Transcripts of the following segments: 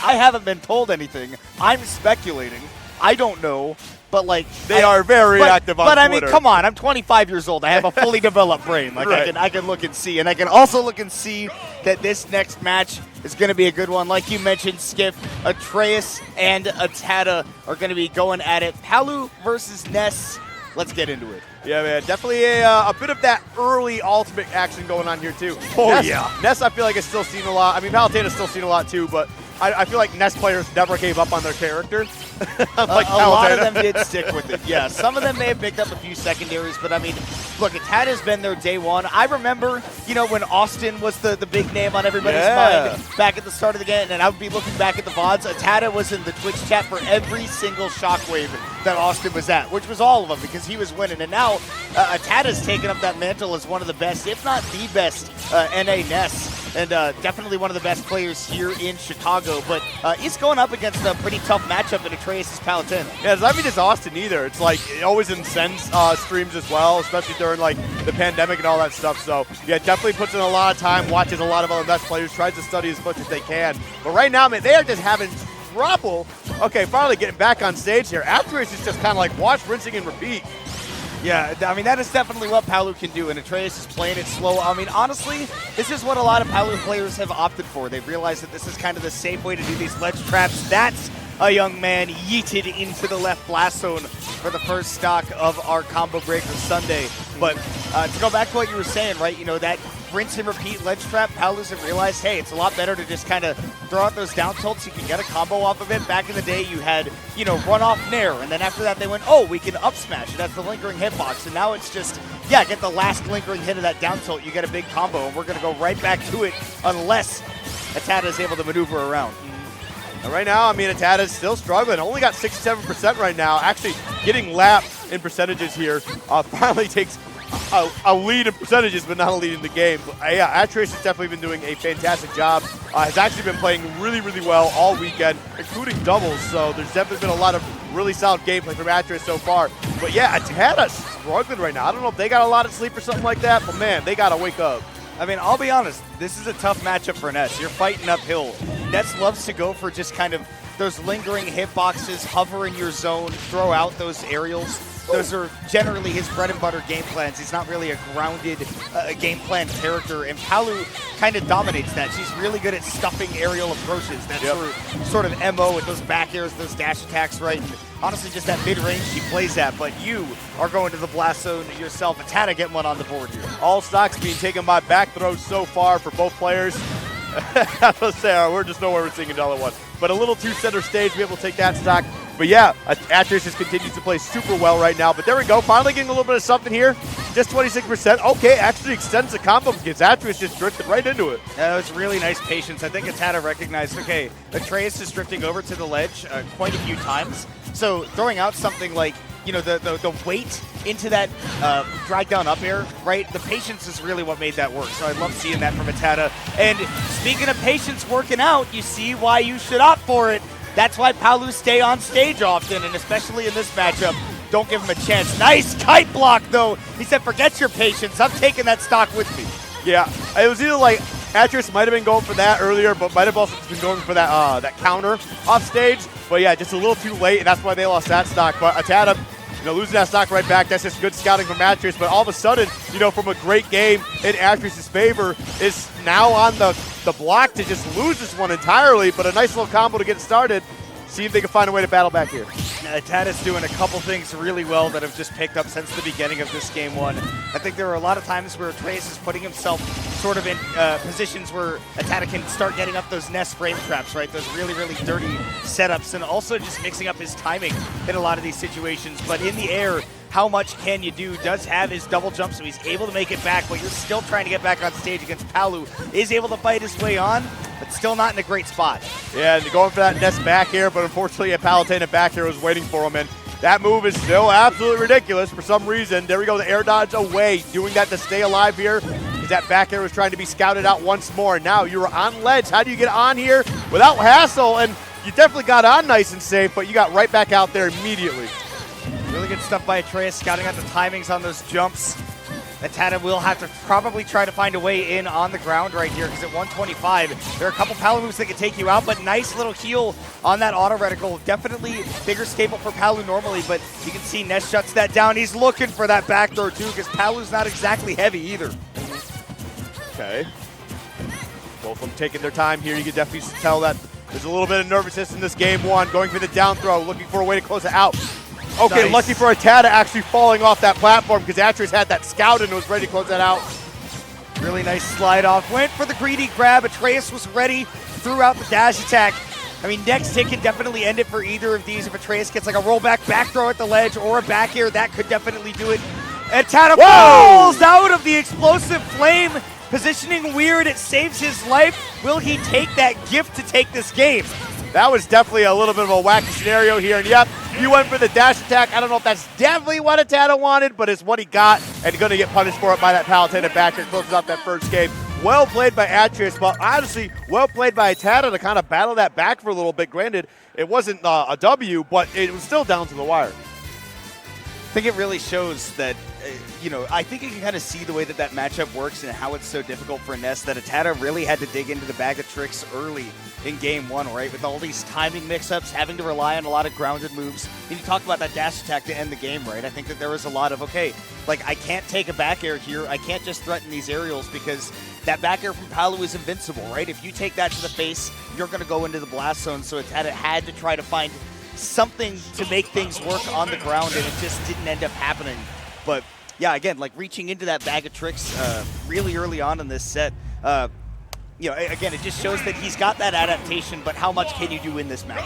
I haven't been told anything. I'm speculating. I don't know. But like they are very active on Twitter. But I mean, come on, I'm 25 years old. I have a fully developed brain. Like right. I can look and see, and I can also look and see that this next match is going to be a good one. Like you mentioned, Skip, Atreus and ATATA are going to be going at it. Palu versus Ness. Let's get into it. Yeah, man, definitely a bit of that early ultimate action going on here too. Oh Ness, yeah. Ness, I feel like is still seen a lot. I mean, Palutena's still seen a lot too, but I feel like Ness players never gave up on their character. Like a lot of them did stick with it. Yeah, some of them may have picked up a few secondaries, but I mean, look, ATATA's been there day one. I remember, when Austin was the big name on everybody's mind back at the start of the game, and I would be looking back at the VODs. ATATA was in the Twitch chat for every single shockwave that Austin was at, which was all of them because he was winning. And now ATATA's taken up that mantle as one of the best, if not the best, NA Ness. And definitely one of the best players here in Chicago. But he's going up against a pretty tough matchup in Atreus' Palutena. Yeah, it's not even just Austin either. It's like it always incends streams as well, especially during like the pandemic and all that stuff. So yeah, definitely puts in a lot of time, watches a lot of other best players, tries to study as much as they can. But right now, man, they are just having trouble. Okay, finally getting back on stage here. Atreus is just kind of like watch, rinsing, and repeat. Yeah, I mean, that is definitely what Palu can do, and Atreus is playing it slow. I mean, honestly, this is what a lot of Palu players have opted for. They've realized that this is kind of the safe way to do these ledge traps. That's a young man yeeted into the left blast zone for the first stock of our Combo Breaker Sunday. But to go back to what you were saying, right, that rinse and repeat ledge trap, Palu's have realized, hey, it's a lot better to just kind of throw out those down tilts. You can get a combo off of it. Back in the day, you had, run off Nair, and then after that, they went, oh, we can up smash. That's the lingering hitbox. And now it's just, get the last lingering hit of that down tilt. You get a big combo, and we're going to go right back to it unless ATATA is able to maneuver around. And right now, I mean, ATATA's still struggling. Only got 67% right now. Actually getting lapped in percentages here. Finally takes a lead in percentages, but not a lead in the game. But, yeah, Atreus has definitely been doing a fantastic job. Has actually been playing really, really well all weekend, including doubles. So there's definitely been a lot of really solid gameplay from Atreus so far. But yeah, ATATA's struggling right now. I don't know if they got a lot of sleep or something like that, but man, they got to wake up. I mean, I'll be honest, this is a tough matchup for Ness. You're fighting uphill. Ness loves to go for just kind of those lingering hitboxes, hover in your zone, throw out those aerials. Those are generally his bread and butter game plans. He's not really a grounded game plan character, and Palu kind of dominates that. She's really good at stuffing aerial approaches. That's her sort of MO with those back airs, those dash attacks, right? And honestly, just that mid-range she plays that, but you are going to the blast zone yourself. ATATA getting one on the board here. All stocks being taken by back throws so far for both players. Let's say we're just nowhere we're seeing another one. But a little too center stage, be able to take that stock. But yeah, Atreus just continues to play super well right now. But there we go, finally getting a little bit of something here. Just 26%. Okay, actually extends the combo because Atreus just drifted right into it. That was really nice patience. I think ATATA recognized, okay, Atreus is drifting over to the ledge quite a few times. So throwing out something like, the weight into that drag down up air, right? The patience is really what made that work. So I love seeing that from ATATA. And speaking of patience working out, you see why you should opt for it. That's why Palu stay on stage often, and especially in this matchup, don't give him a chance. Nice kite block, though. He said, forget your patience. I'm taking that stock with me. Yeah, it was either like Atreus might have been going for that earlier, but might have also been going for that that counter off stage. But yeah, just a little too late, and that's why they lost that stock. But ATATA, losing that stock right back, that's just good scouting from Atreus. But all of a sudden, from a great game in Atreus' favor, is now on the block to just lose this one entirely. But a nice little combo to get started. See if they can find a way to battle back here. ATATA's doing a couple things really well that have just picked up since the beginning of this game one. I think there are a lot of times where Atreus is putting himself sort of in positions where ATATA can start getting up those Ness frame traps, right? Those really, really dirty setups, and also just mixing up his timing in a lot of these situations. But in the air, how much can you do? Does have his double jump, so he's able to make it back, but you're still trying to get back on stage against Palu. Is able to fight his way on, but still not in a great spot. Yeah, and going for that Ness back here, but unfortunately a Palutena back here was waiting for him, and that move is still absolutely ridiculous for some reason. There we go, the air dodge away, doing that to stay alive here, because that back air was trying to be scouted out once more. Now you're on ledge. How do you get on here without hassle? And you definitely got on nice and safe, but you got right back out there immediately. Really good stuff by Atreus, scouting out the timings on those jumps. ATATA will have to probably try to find a way in on the ground right here, because at 125, there are a couple Palu moves that can take you out, but nice little heal on that auto reticle. Definitely bigger staple for Palu normally, but you can see Ness shuts that down. He's looking for that back throw too, because Palu's not exactly heavy either. Okay. Both of them taking their time here. You can definitely tell that there's a little bit of nervousness in this game one. Going for the down throw, looking for a way to close it out. Okay, Nice. Lucky for ATATA actually falling off that platform because Atreus had that scout and was ready to close that out. Really nice slide off. Went for the greedy grab. Atreus was ready, threw out the dash attack. I mean, next hit can definitely end it for either of these. If Atreus gets like a rollback back throw at the ledge or a back air, that could definitely do it. ATATA falls out of the explosive flame. Positioning weird, it saves his life. Will he take that gift to take this game? That was definitely a little bit of a wacky scenario here. And yep, you went for the dash attack. I don't know if that's definitely what ATATA wanted, but it's what he got, and going to get punished for it by that Palutena backer. Closes out that first game. Well played by Atreus, but honestly, well played by ATATA to kind of battle that back for a little bit. Granted, it wasn't a W, but it was still down to the wire. I think it really shows that, I think you can kind of see the way that matchup works and how it's so difficult for Ness, that ATATA really had to dig into the bag of tricks early in game one, right? With all these timing mix-ups, having to rely on a lot of grounded moves. And you talked about that dash attack to end the game, right? I think that there was a lot of, okay, like I can't take a back air here. I can't just threaten these aerials because that back air from Palu is invincible, right? If you take that to the face, you're going to go into the blast zone. So ATATA had to try to find something to make things work on the ground, and it just didn't end up happening. But yeah, again, like reaching into that bag of tricks really early on in this set, again, it just shows that he's got that adaptation, but how much can you do in this match?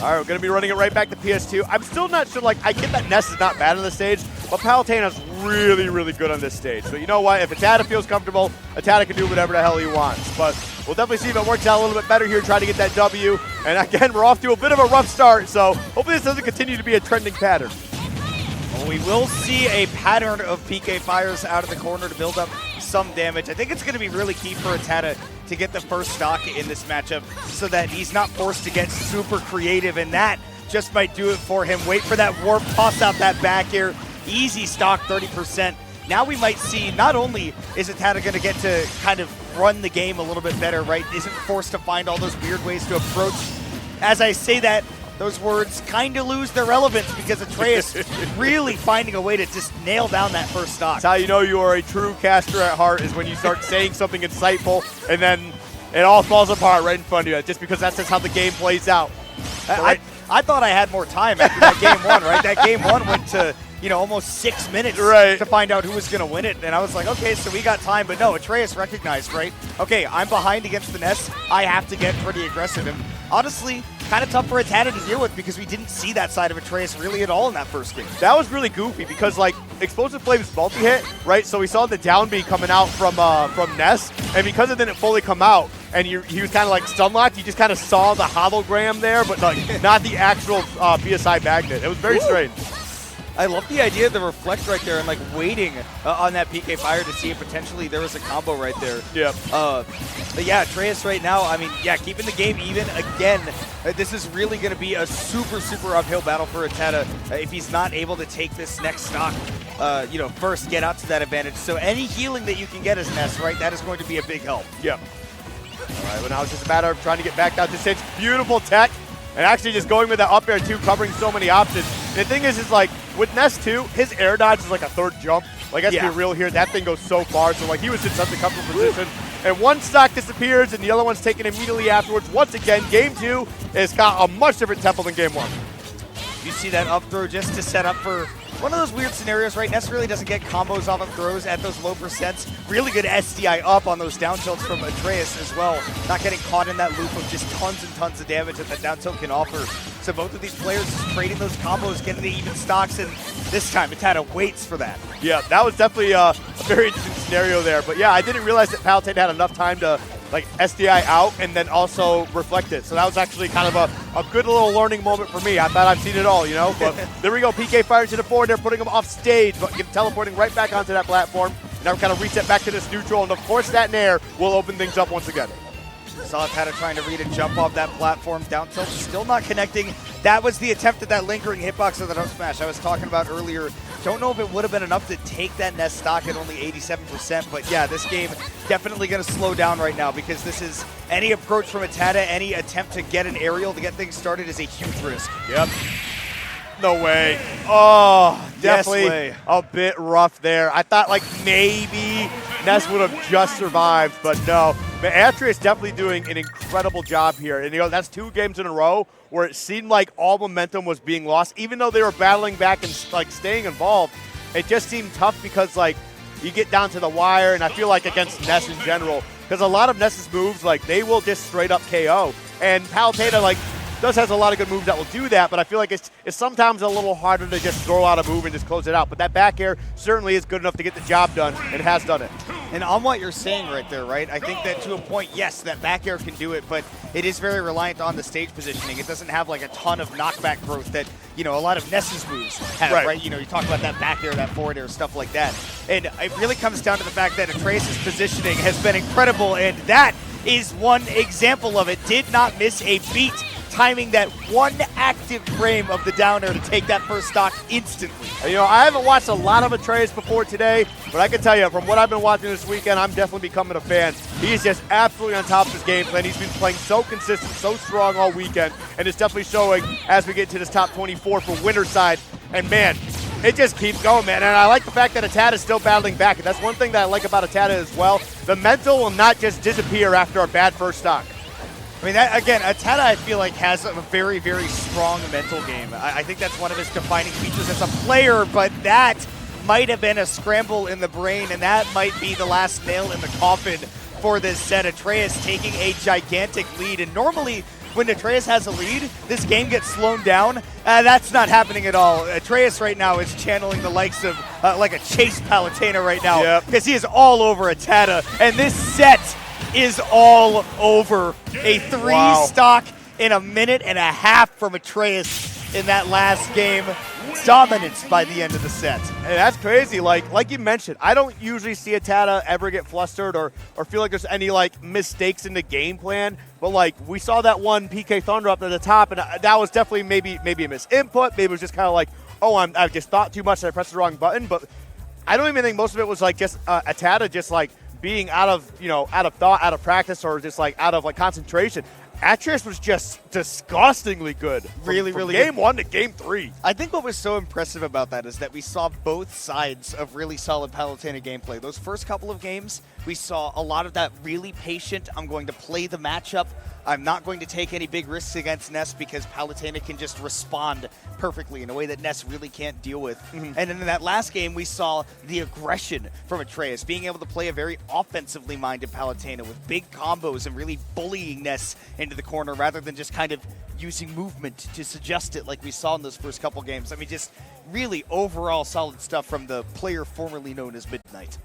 All right, we're going to be running it right back to PS2. I'm still not sure, I get that Ness is not bad on this stage, but Palutena's really, really good on this stage. So you know what? If ATATA feels comfortable, ATATA can do whatever the hell he wants. But we'll definitely see if it works out a little bit better here, try to get that W. And again, we're off to a bit of a rough start, so hopefully this doesn't continue to be a trending pattern. Well, we will see a pattern of PK fires out of the corner to build up some damage. I think it's going to be really key for ATATA to get the first stock in this matchup so that he's not forced to get super creative, and that just might do it for him. Wait for that warp, toss out that back air, easy stock, 30%. Now we might see, not only is ATATA going to get to kind of run the game a little bit better, right? Isn't forced to find all those weird ways to approach. As I say that, those words kind of lose their relevance because Atreus really finding a way to just nail down that first stock. That's how you know you are a true caster at heart, is when you start saying something insightful and then it all falls apart right in front of you, just because that's just how the game plays out. I thought I had more time after that game one, right? That game one went to, almost 6 minutes to find out who was going to win it. And I was like, okay, so we got time. But no, Atreus recognized, right? Okay, I'm behind against the Ness. I have to get pretty aggressive. And honestly, kind of tough for ATATA to deal with because we didn't see that side of Atreus really at all in that first game. That was really goofy because, Explosive Flame's multi-hit, right? So we saw the down B coming out from Ness, and because it didn't fully come out, and he was kind of stun locked, you just kind of saw the hologram there, but not the actual BSI magnet. It was very strange. I love the idea of the reflect right there and waiting on that PK fire to see if potentially there was a combo right there. Yep. But yeah, Atreus right now, keeping the game even again. This is really going to be a super, super uphill battle for ATATA if he's not able to take this next stock, first get out to that advantage. So any healing that you can get as Ness, right, that is going to be a big help. Yep. All right, well now it's just a matter of trying to get back out to stage. Beautiful tech. And actually just going with that up air too, covering so many options. The thing is with Ness too, his air dodge is like a third jump. Let's be real here, that thing goes so far. So he was in such a comfortable position. And one stock disappears and the other one's taken immediately afterwards. Once again, game two has got a much different tempo than game one. You see that up throw just to set up for one of those weird scenarios, right? Ness really doesn't get combos off of throws at those low percents. Really good SDI up on those down tilts from Atreus as well. Not getting caught in that loop of just tons and tons of damage that down tilt can offer. So both of these players just trading those combos, getting the even stocks, and this time ATATA waits for that. Yeah, that was definitely a very interesting scenario there. But yeah, I didn't realize that Palutena had enough time to SDI out and then also reflect it. So that was actually kind of a good little learning moment for me. I thought I've seen it all, But there we go. PK fires to the forward. They're putting him off stage, but teleporting right back onto that platform. Now we're kind of reset back to this neutral, and of course that nair will open things up once again. Saw ATATA trying to read a jump off that platform. Down tilt still not connecting. That was the attempt at that lingering hitbox of the up smash I was talking about earlier Don't know if it would have been enough to take that Ness stock at only 87%, but yeah, this game definitely going to slow down right now because this is any approach from ATATA, any attempt to get an aerial to get things started is a huge risk. Yep. No way. Oh, Yes definitely way. a bit rough there. I thought like maybe Ness would have just survived, but no. But Atreus definitely doing an incredible job here. And that's 2 games in a row where it seemed like all momentum was being lost, even though they were battling back and like staying involved. It just seemed tough because like you get down to the wire, and I feel like against Ness in general, because a lot of Ness's moves, like they will just straight up KO. And Palutena, like, has a lot of good moves that will do that, but I feel like it's sometimes a little harder to just throw out a move and just close it out. But that back air certainly is good enough to get the job done, and has done it. And on what you're saying right there, right, I think that to a point, yes, that back air can do it, but it is very reliant on the stage positioning. It doesn't have like a ton of knockback growth that, a lot of Ness's moves have, right? You talk about that back air, that forward air, stuff like that. And it really comes down to the fact that Atreus' positioning has been incredible, and that is one example of it. Did not miss a beat, timing that one active frame of the down air to take that first stock instantly. I haven't watched a lot of Atreus before today, but I can tell you from what I've been watching this weekend, I'm definitely becoming a fan. He's just absolutely on top of his game plan. He's been playing so consistent, so strong all weekend, and it's definitely showing as we get to this top 24 for winner's side. And man, it just keeps going, man. And I like the fact that ATATA is still battling back. And that's one thing that I like about ATATA as well. The mental will not just disappear after a bad first stock. I mean, again, ATATA, I feel like, has a very, very strong mental game. I think that's one of his defining features as a player, but that might have been a scramble in the brain, and that might be the last nail in the coffin for this set. Atreus taking a gigantic lead, and normally when Atreus has a lead, this game gets slowed down. That's not happening at all. Atreus right now is channeling the likes of like a Chase Palutena right now, because he is all over ATATA, and this set is all over. A 3-stock in a minute and a half from Atreus in that last game. Dominance by the end of the set. And that's crazy. Like you mentioned, I don't usually see ATATA ever get flustered or feel like there's any like mistakes in the game plan. But like we saw that one PK Thunder up at the top, and that was definitely maybe a misinput. Maybe it was just kind of like, oh, I just thought too much and I pressed the wrong button. But I don't even think most of it was like just ATATA just like being out of thought, out of practice, or just like out of like concentration. Atreus was just disgustingly good. Really good. Game 1 to game 3. I think what was so impressive about that is that we saw both sides of really solid Palutena gameplay. Those first couple of games, we saw a lot of that really patient, I'm going to play the matchup, I'm not going to take any big risks against Ness because Palutena can just respond perfectly in a way that Ness really can't deal with. And then in that last game, we saw the aggression from Atreus, being able to play a very offensively minded Palutena with big combos and really bullying Ness into the corner rather than just kind of using movement to suggest it like we saw in those first couple games. I mean, just really overall solid stuff from the player formerly known as Midnight.